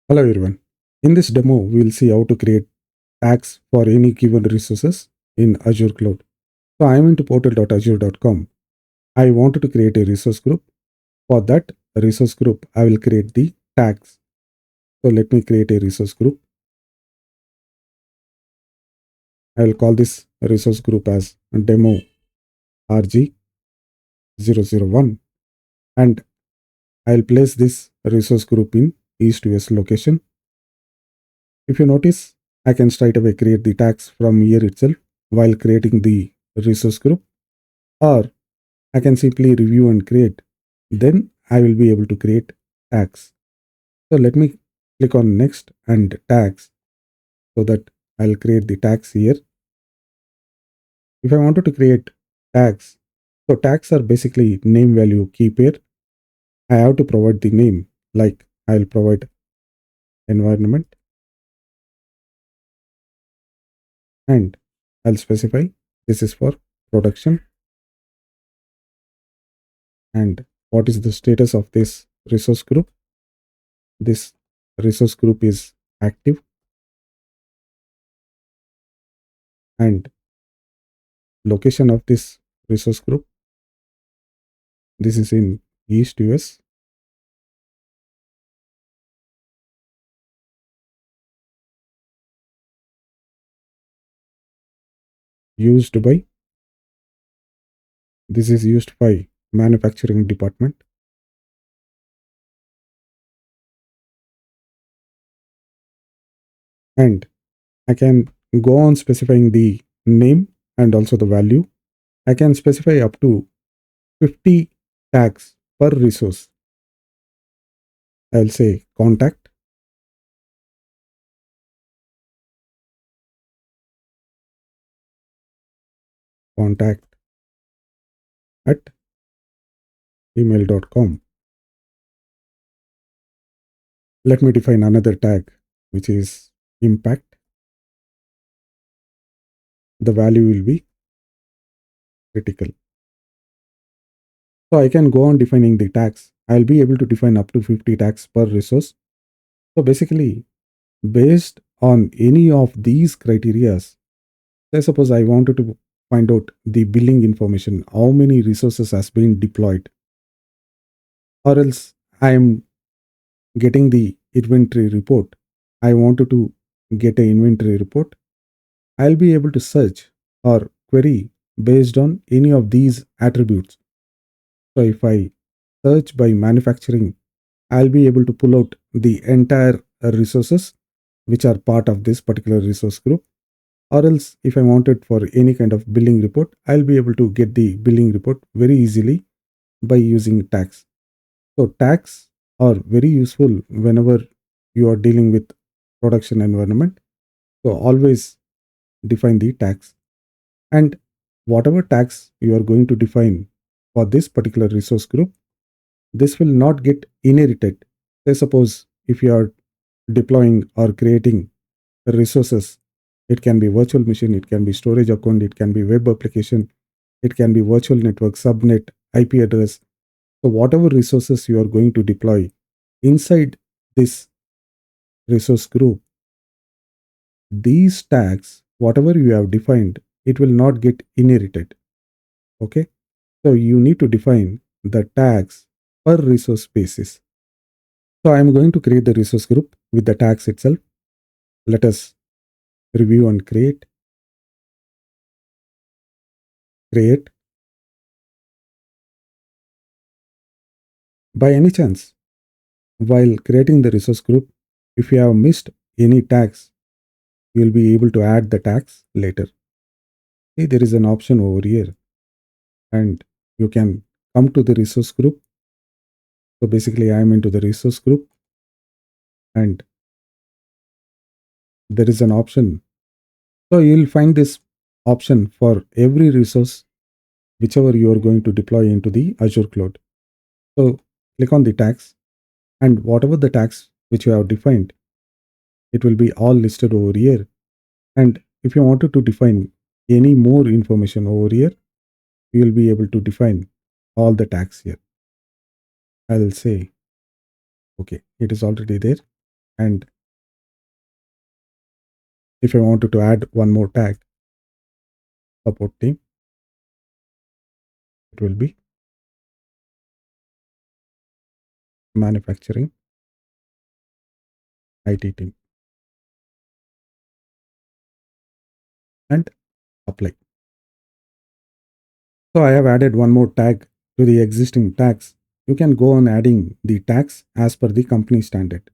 Hello everyone. In this demo, we will see how to create tags for any given resources in Azure Cloud. So I am into portal.azure.com. I wanted to create a resource group. For that resource group, I will create the tags. So let me create a resource group. I will call this resource group as demo RG001 and I will place this resource group in East US location. If you notice, I can straight away create the tags from here itself while creating the resource group, or I can simply review and create. Then I will be able to create tags. So let me click on next and tags so that I'll create the tags here. If I wanted to create tags, so tags are basically name value key pair. I have to provide the name, like I'll provide environment and I'll specify this is for production and what is the status of this resource group. This resource group is active and location of this resource group. This is in East US. Used by, this is used by manufacturing department. And I can go on specifying the name and also the value. I can specify up to 50 tags per resource. I'll say contact at email.com. Let me define another tag, which is impact. The value will be critical. So I can go on defining the tags. I'll be able to define up to 50 tags per resource. So basically, based on any of these criterias, say suppose I wanted to find out the billing information, how many resources has been deployed, or else I am getting the inventory report. I wanted to get an inventory report. I'll be able to search or query based on any of these attributes. So if I search by manufacturing, I'll be able to pull out the entire resources which are part of this particular resource group. Or else, if I wanted for any kind of billing report, I'll be able to get the billing report very easily by using tags. So tags are very useful whenever you are dealing with production environment. So always define the tags. And whatever tags you are going to define for this particular resource group, this will not get inherited. Say suppose if you are deploying or creating resources, it can be virtual machine, it can be storage account, it can be web application, it can be virtual network, subnet, IP address. So whatever resources you are going to deploy inside this resource group, these tags, whatever you have defined, it will not get inherited. Okay. So you need to define the tags per resource basis. So I am going to create the resource group with the tags itself. Let us review and create. Create. By any chance, while creating the resource group, if you have missed any tags, you will be able to add the tags later. See, there is an option over here and you can come to the resource group. So basically I am into the resource group and there is an option. So you will find this option for every resource, whichever you are going to deploy into the Azure cloud. So click on the tags and whatever the tags which you have defined, it will be all listed over here. And if you wanted to define any more information over here, you will be able to define all the tags here. I'll say, okay, it is already there. And if I wanted to add one more tag, support team, it will be manufacturing IT team, and apply. So I have added one more tag to the existing tags. You can go on adding the tags as per the company standard.